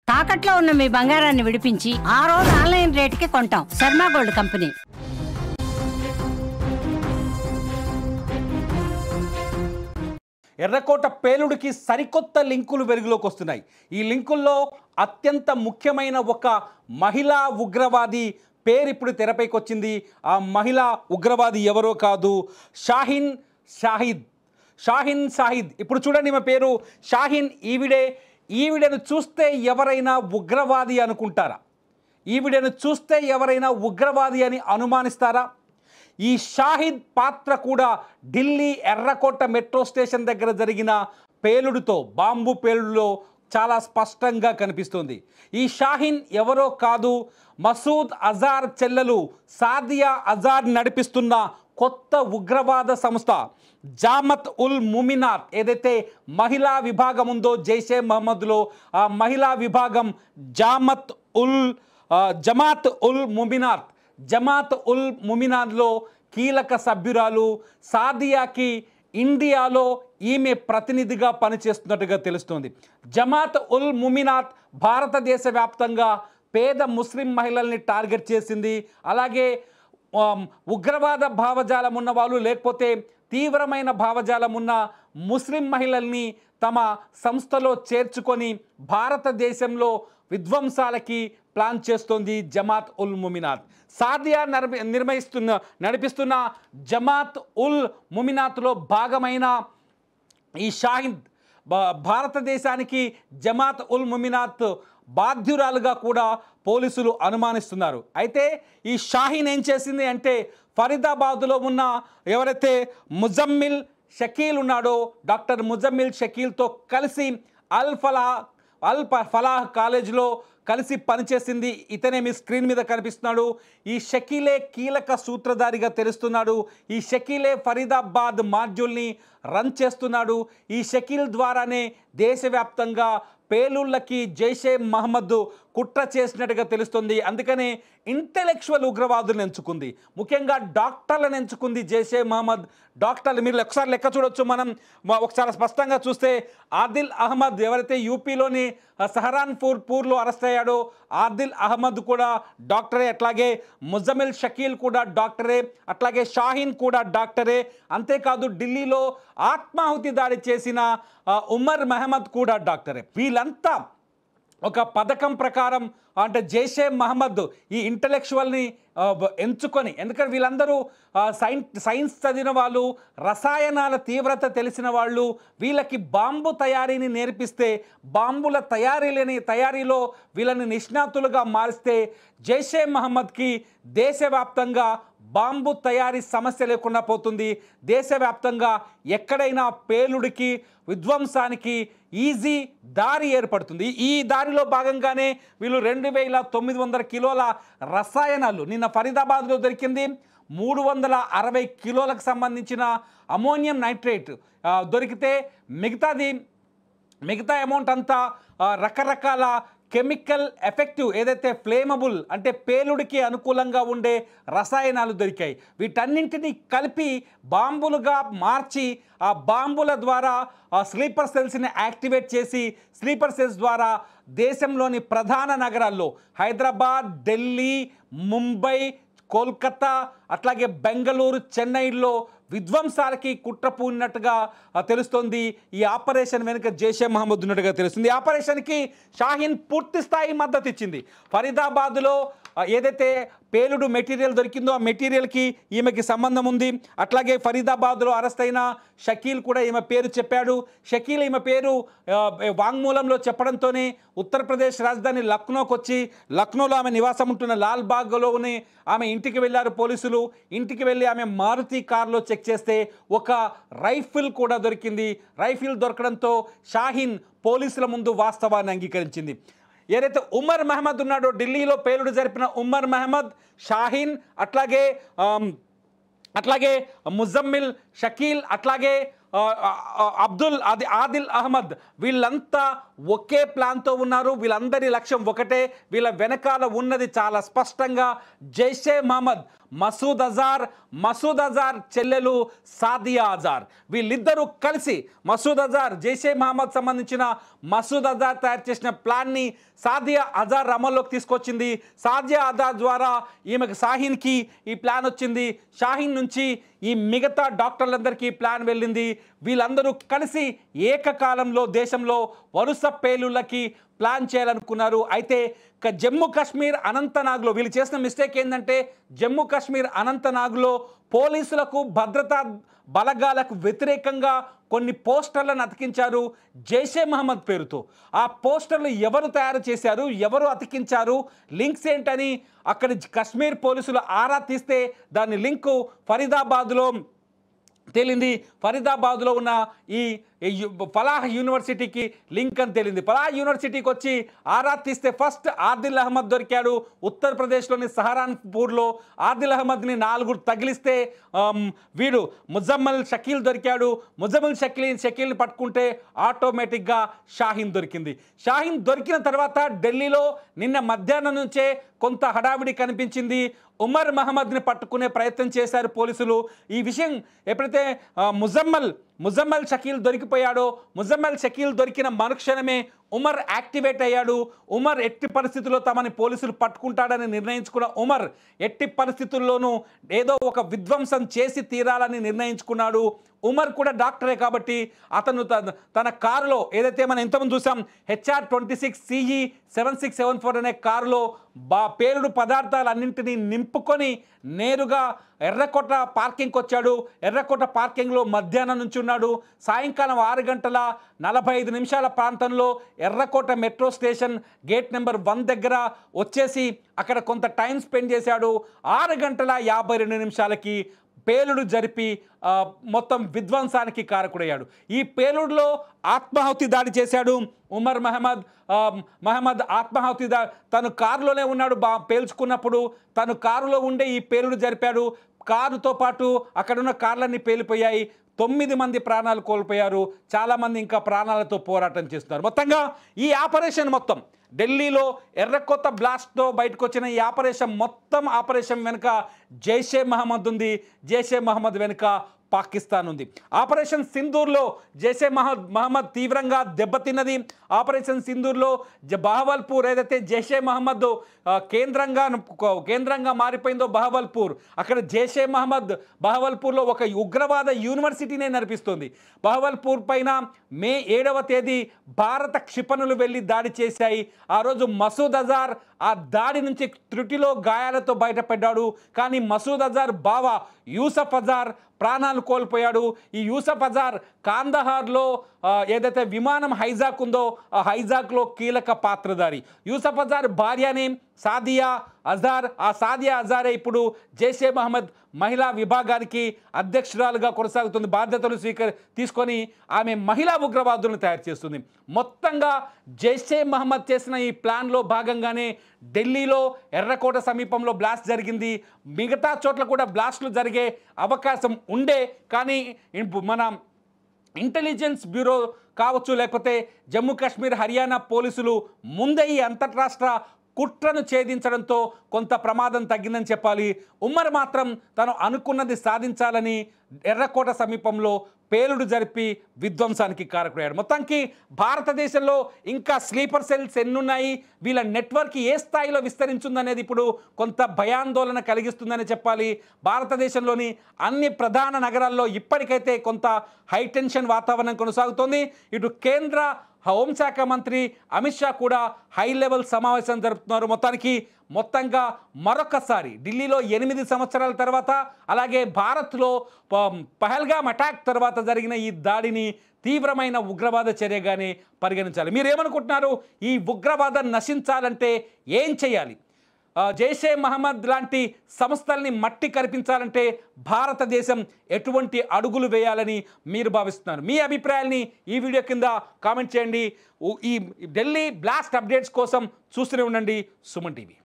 తాకట్లో ఉన్న మీ బంగారాన్ని విడిపించి ఆ రోజు ఆన్లైన్ రేటుకి కొంటాం. Sharma gold company. ఎర్రకోట పేలుడికి సరికొత్త లింకులు వెలుగులోకి వస్తున్నాయి. ఈ లింకుల్లో అత్యంత ముఖ్యమైన ఒక మహిళా ఉగ్రవాది పేరు ఇప్పుడు తెరపైకి వచ్చింది. ఆ మహిళా ఉగ్రవాది ఎవరో కాదు, షాహీన్ షాహిద్. ఇప్పుడు చూడండి, ఈమె పేరు షాహీన్. ఈవిడను చూస్తే ఎవరైనా ఉగ్రవాది అనుకుంటారా? ఈవిడను చూస్తే ఎవరైనా ఉగ్రవాది అని అనుమానిస్తారా? ఈ షాహిద్ పాత్ర కూడా ఢిల్లీ ఎర్రకోట మెట్రో స్టేషన్ దగ్గర జరిగిన పేలుడుతో, బాంబు పేలుడులో చాలా స్పష్టంగా కనిపిస్తుంది. ఈ షాహీన్ ఎవరో కాదు, మసూద్ అజార్ చెల్లెలు సాదియా అజార్ నడిపిస్తున్న కొత్త ఉగ్రవాద సంస్థ జామత్ ఉల్ ముమినాత్. ఏదైతే మహిళా విభాగం ఉందో జైషే మహమ్మద్లో, ఆ మహిళా విభాగం జమాత్ ఉల్ ముమినాత్లో కీలక సభ్యురాలు సాదియాకి ఇండియాలో ఈమె ప్రతినిధిగా పనిచేస్తున్నట్టుగా తెలుస్తుంది. జమాత్ ఉల్ ముమినాత్ భారతదేశ వ్యాప్తంగా పేద ముస్లిం మహిళల్ని టార్గెట్ చేసింది. అలాగే ఉగ్రవాద భావజాలం ఉన్న వాళ్ళు, లేకపోతే తీవ్రమైన భావజాలం ఉన్న ముస్లిం మహిళల్ని తమ సంస్థలో చేర్చుకొని భారతదేశంలో విధ్వంసాలకి ప్లాన్ చేస్తోంది జమాత్ ఉల్ ముమినాత్. సాదియా నడిపిస్తున్న జమాత్ ఉల్ ముమినాత్లో భాగమైన ఈ షాహిద్ భారతదేశానికి జమాత్ ఉల్ ముమినాత్ బాధ్యురాలుగా కూడా పోలీసులు అనుమానిస్తున్నారు. అయితే ఈ షాహీన్ ఏం చేసింది అంటే, ఫరీదాబాద్లో ఉన్న ఎవరైతే ముజమ్మిల్ షకీల్ ఉన్నాడో, డాక్టర్ ముజమ్మిల్ షకీల్తో కలిసి అల్ ఫలాహ్ కాలేజ్లో కలిసి పనిచేసింది. ఇతనే మీ స్క్రీన్ మీద కనిపిస్తున్నాడు. ఈ షకీలే కీలక సూత్రధారిగా తెలుస్తున్నాడు. ఈ షకీలే ఫరీదాబాద్ మాడ్యూల్ని రన్ చేస్తున్నాడు. ఈ షకీల్ ద్వారానే దేశవ్యాప్తంగా పేలుళ్ళకి జైషే మహమ్మద్ కుట్ర చేసినట్టుగా తెలుస్తుంది. అందుకనే ఇంటెలెక్చువల్ ఉగ్రవాదులను ఎంచుకుంది, ముఖ్యంగా డాక్టర్లను ఎంచుకుంది జైషే మహమ్మద్. డాక్టర్లు మీరు ఒకసారి లెక్క చూడొచ్చు. మనం ఒకసారి స్పష్టంగా చూస్తే ఆదిల్ అహ్మద్ ఎవరైతే యూపీలోని సహరాన్పూర్లో అరెస్ట్ అయ్యాడో, ఆదిల్ అహ్మద్ కూడా డాక్టరే. అట్లాగే ముజమిల్ షకీల్ కూడా డాక్టరే. అట్లాగే షాహీన్ కూడా డాక్టరే. అంతేకాదు ఢిల్లీలో ఆత్మాహుతి దాడి చేసిన ఉమర్ మహమ్మద్ కూడా డాక్టరే. వీళ్ళంతా ఒక పథకం ప్రకారం అంటే జైషే మహమ్మద్ ఈ ఇంటలెక్చువల్ని ఎంచుకొని, ఎందుకంటే వీళ్ళందరూ సైన్స్ చదివిన వాళ్ళు, రసాయనాల తీవ్రత తెలిసిన వాళ్ళు, వీళ్ళకి బాంబు తయారీని నేర్పిస్తే, బాంబుల తయారీలో వీళ్ళని నిష్ణాతులుగా మారిస్తే జైషే మహమ్మద్కి దేశవ్యాప్తంగా బాంబు తయారీ సమస్య లేకుండా పోతుంది. దేశవ్యాప్తంగా ఎక్కడైనా పేలుడికి, విధ్వంసానికి ఈజీ దారి ఏర్పడుతుంది. ఈ దారిలో భాగంగానే వీళ్ళు 2900 కిలోల రసాయనాలు, నిన్న ఫరీదాబాద్లో దొరికింది 360 కిలోలకు సంబంధించిన అమోనియం నైట్రేట్ దొరికితే, మిగతా అమౌంట్ అంతా రకరకాల కెమికల్ ఎఫెక్టివ్, ఏదైతే ఫ్లేమబుల్ అంటే పేలుడికి అనుకూలంగా ఉండే రసాయనాలు దొరికాయి. వీటన్నింటినీ కలిపి బాంబులుగా మార్చి, ఆ బాంబుల ద్వారా స్లీపర్ సెల్స్ని యాక్టివేట్ చేసి, స్లీపర్ సెల్స్ ద్వారా దేశంలోని ప్రధాన నగరాల్లో హైదరాబాద్, ఢిల్లీ, ముంబై, కోల్కతా, అట్లాగే బెంగళూరు, చెన్నైలో విధ్వంసాలకి కుట్ర పూనినట్టుగా తెలుస్తోంది. ఈ ఆపరేషన్ వెనుక జైషే మహమ్మద్ ఉన్నట్టుగా తెలుస్తుంది. ఈ ఆపరేషన్కి షాహీన్ పూర్తి స్థాయి మద్దతు ఇచ్చింది. ఫరీదాబాద్లో ఏదైతే పేలుడు మెటీరియల్ దొరికిందో ఆ మెటీరియల్కి ఈమెకి సంబంధం ఉంది. అట్లాగే ఫరీదాబాద్లో అరెస్ట్ అయిన షకీల్ కూడా ఈమె పేరు చెప్పాడు. షకీల్ ఈమె పేరు వాంగ్మూలంలో చెప్పడంతోనే ఉత్తరప్రదేశ్ రాజధాని లక్నోకి వచ్చి, లక్నోలో ఆమె నివాసం ఉంటున్న లాల్బాగ్లోని ఆమె ఇంటికి వెళ్ళారు పోలీసులు. ఇంటికి వెళ్ళి ఆమె మారుతి కారులో చెక్ చేస్తే ఒక రైఫిల్ కూడా దొరికింది. రైఫిల్ దొరకడంతో షాహీన్ పోలీసుల ముందు వాస్తవాన్ని అంగీకరించింది. ఏదైతే ఉమర్ మహమ్మద్ ఉన్నాడో, ఢిల్లీలో పేలుడు జరిపిన ఉమర్ మహమ్మద్, షాహీన్, అట్లాగే ముజమ్మిల్ షకీల్, అట్లాగే ఆదిల్ అహ్మద్ వీళ్ళంతా ఒకే ప్లాన్తో ఉన్నారు. వీళ్ళందరి లక్ష్యం ఒకటే. వీళ్ళ వెనకాల ఉన్నది చాలా స్పష్టంగా జైషే మహమ్మద్, మసూద్ అజార్ చెల్లెలు సాదియా అజార్. వీళ్ళిద్దరూ కలిసి మసూద్ అజార్, జైషే మహమ్మద్ సంబంధించిన మసూద్ అజార్ తయారు చేసిన ప్లాన్ని సాదియా అజార్ అమల్లోకి తీసుకొచ్చింది. సాదియా అజార్ ద్వారా ఈమెకు షాహీన్కి ఈ ప్లాన్ వచ్చింది. షాహీన్ నుంచి ఈ మిగతా డాక్టర్లందరికీ ప్లాన్ వెళ్ళింది. వీళ్ళందరూ కలిసి ఏకకాలంలో దేశంలో వరుస పేలుళ్ళకి ప్లాన్ చేయాలనుకున్నారు. అయితే జమ్మూ కాశ్మీర్ అనంతనాగ్లో వీళ్ళు చేసిన మిస్టేక్ ఏంటంటే జమ్మూ కాశ్మీర్ అనంతనాగ్లో పోలీసులకు భద్రతా బలగాలకు వ్యతిరేకంగా కొన్ని పోస్టర్లను అతికించారు జైషే మహమ్మద్ పేరుతో. ఆ పోస్టర్లు ఎవరు తయారు చేశారు, ఎవరు అతికించారు, లింక్స్ ఏంటని అక్కడి కశ్మీర్ పోలీసులు ఆరా తీస్తే దాని లింకు ఫరీదాబాద్లో తేలింది. ఫరీదాబాద్లో ఉన్న ఈ ఫలాహ్ యూనివర్సిటీకి లింక్ అని తేలింది. ఫలాహ్ యూనివర్సిటీకి వచ్చి ఆరా తీస్తే ఫస్ట్ ఆదిల్ అహ్మద్ దొరికాడు. ఉత్తరప్రదేశ్లోని సహరాన్పూర్లో ఆదిల్ అహ్మద్ని 4 తగిలిస్తే వీడు ముజమ్మల్ షకీల్ దొరికాడు. ముజమ్మల్ షకీల్ని పట్టుకుంటే ఆటోమేటిక్గా షాహీన్ దొరికింది. షాహీన్ దొరికిన తర్వాత ఢిల్లీలో నిన్న మధ్యాహ్నం నుంచే కొంత హడావిడి కనిపించింది. ఉమర్ మహమ్మద్ని పట్టుకునే ప్రయత్నం చేశారు పోలీసులు. ఈ విషయం ఎప్పుడైతే ముజమ్మల్ షకీల్ దొరికిపోయాడో, ముజమ్మల్ షకీల్ దొరికిన మరుక్షణమే ఉమర్ యాక్టివేట్ అయ్యాడు. ఉమర్ ఎట్టి పరిస్థితుల్లో తమని పోలీసులు పట్టుకుంటాడని నిర్ణయించుకున్న ఉమర్ ఎట్టి పరిస్థితుల్లోనూ ఏదో ఒక విధ్వంసం చేసి తీరాలని నిర్ణయించుకున్నాడు. ఉమర్ కూడా డాక్టరే కాబట్టి అతను తన కారులో ఏదైతే మనం ఇంతకుముందు చూసాం HR-26 CE 7674 అనే కారులో పేలుడు పదార్థాలన్నింటినీ నింపుకొని నేరుగా ఎర్రకోట పార్కింగ్కి వచ్చాడు. ఎర్రకోట పార్కింగ్లో మధ్యాహ్నం నుంచి ఉన్నాడు. సాయంకాలం 6:45 ప్రాంతంలో ఎర్రకోట మెట్రో స్టేషన్ గేట్ నెంబర్ 1 దగ్గర వచ్చేసి అక్కడ కొంత టైం స్పెండ్ చేశాడు. 6:52 పేలుడు జరిపి మొత్తం విధ్వంసానికి కారకుడయ్యాడు. ఈ పేలుడులో ఆత్మాహుతి దాడి చేశాడు ఉమర్ మహమ్మద్. ఆత్మాహుతి తను కారులోనే ఉన్నాడు. పేల్చుకున్నప్పుడు తను కారులో ఉండే ఈ పేలుడు జరిపాడు. కారుతో పాటు అక్కడున్న కార్లన్నీ పేలిపోయాయి. 9 మంది ప్రాణాలు కోల్పోయారు. చాలామంది ఇంకా ప్రాణాలతో పోరాటం చేస్తున్నారు. మొత్తంగా ఈ ఆపరేషన్ మొత్తం ఢిల్లీలో ఎర్రకోట బ్లాస్ట్తో బయటకు వచ్చిన ఈ ఆపరేషన్ వెనుక జైషే మహమ్మద్ ఉంది. జైషే మహమ్మద్ వెనుక పాకిస్తాన్ ఉంది. ఆపరేషన్ సింధూర్లో జైషే మహమ్మద్ తీవ్రంగా దెబ్బతిన్నది. ఆపరేషన్ సింధూర్లో బహవల్పూర్ ఏదైతే జైషే మహమ్మద్ కేంద్రంగా మారిపోయిందో బహవల్పూర్, అక్కడ జైషే మహమ్మద్ బహవల్పూర్లో ఒక ఉగ్రవాద యూనివర్సిటీనే నడిపిస్తుంది. బహవల్పూర్ పైన మే 7వ తేదీ భారత క్షిపణులు వెళ్ళి దాడి చేశాయి. ఆ రోజు మసూద్ అజార్ ఆ దాడి నుంచి త్రుటిలో గాయాలతో బయటపడ్డాడు. కానీ మసూద్ అజార్ బావ యూసఫ్ అజార్ ప్రాణాలు కోల్పోయాడు. ఈ యూసఫ్ అజార్ కాందహార్లో ఏదైతే విమానం హైజాక్ ఉందో ఆ హైజాక్లో కీలక పాత్రధారి. యూసఫ్ అజార్ భార్యనే సాదియా అజార్. ఆ సాదియా అజారే ఇప్పుడు జైషే మహమ్మద్ మహిళా విభాగానికి అధ్యక్షురాలుగా కొనసాగుతుంది. బాధ్యతలు తీసుకొని ఆమె మహిళా ఉగ్రవాదులను తయారు చేస్తుంది. మొత్తంగా జైషే మహమ్మద్ చేసిన ఈ ప్లాన్లో భాగంగానే ఢిల్లీలో ఎర్రకోట సమీపంలో బ్లాస్ట్ జరిగింది. మిగతా చోట్ల కూడా బ్లాస్టులు జరిగే అవకాశం ఉండే, కానీ మన ఇంటెలిజెన్స్ బ్యూరో కావచ్చు, లేకపోతే జమ్మూ కాశ్మీర్ హర్యానా పోలీసులు ముందే ఈ అంతర్రాష్ట్ర కుట్రను ఛేదించడంతో కొంత ప్రమాదం తగ్గిందని చెప్పాలి. ఉమర్ మాత్రం తను అనుకున్నది సాధించాలని ఎర్రకోట సమీపంలో పేలుడు జరిపి విధ్వంసానికి కారకుడయ్యాడు. మొత్తానికి భారతదేశంలో ఇంకా స్లీపర్ సెల్స్ ఎన్నున్నాయి, వీళ్ళ నెట్వర్క్ ఏ స్థాయిలో విస్తరించిందనేది ఇప్పుడు కొంత భయాందోళన కలిగిస్తుందని చెప్పాలి. భారతదేశంలోని అన్ని ప్రధాన నగరాల్లో ఇప్పటికైతే కొంత హైటెన్షన్ వాతావరణం కొనసాగుతోంది. ఇటు కేంద్ర హోంశాఖ మంత్రి అమిత్ షా కూడా హై లెవెల్ సమావేశం జరుపుతున్నారు. మొత్తంగా మరొకసారి ఢిల్లీలో 8 సంవత్సరాల తర్వాత, అలాగే భారత్లో పహల్గామ్ అటాక్ తర్వాత జరిగిన ఈ దాడిని తీవ్రమైన ఉగ్రవాద చర్యగానే పరిగణించాలి. మీరేమనుకుంటున్నారు? ఈ ఉగ్రవాదం నశించాలంటే ఏం చేయాలి? జైషే మహమ్మద్ లాంటి సంస్థల్ని మట్టి కరిపించాలంటే భారతదేశం ఎటువంటి అడుగులు వేయాలని మీరు భావిస్తున్నారు? మీ అభిప్రాయాల్ని ఈ వీడియో కింద కామెంట్ చేయండి. ఈ ఢిల్లీ బ్లాస్ట్ అప్డేట్స్ కోసం చూస్తూనే ఉండండి సుమన్ టీవీ.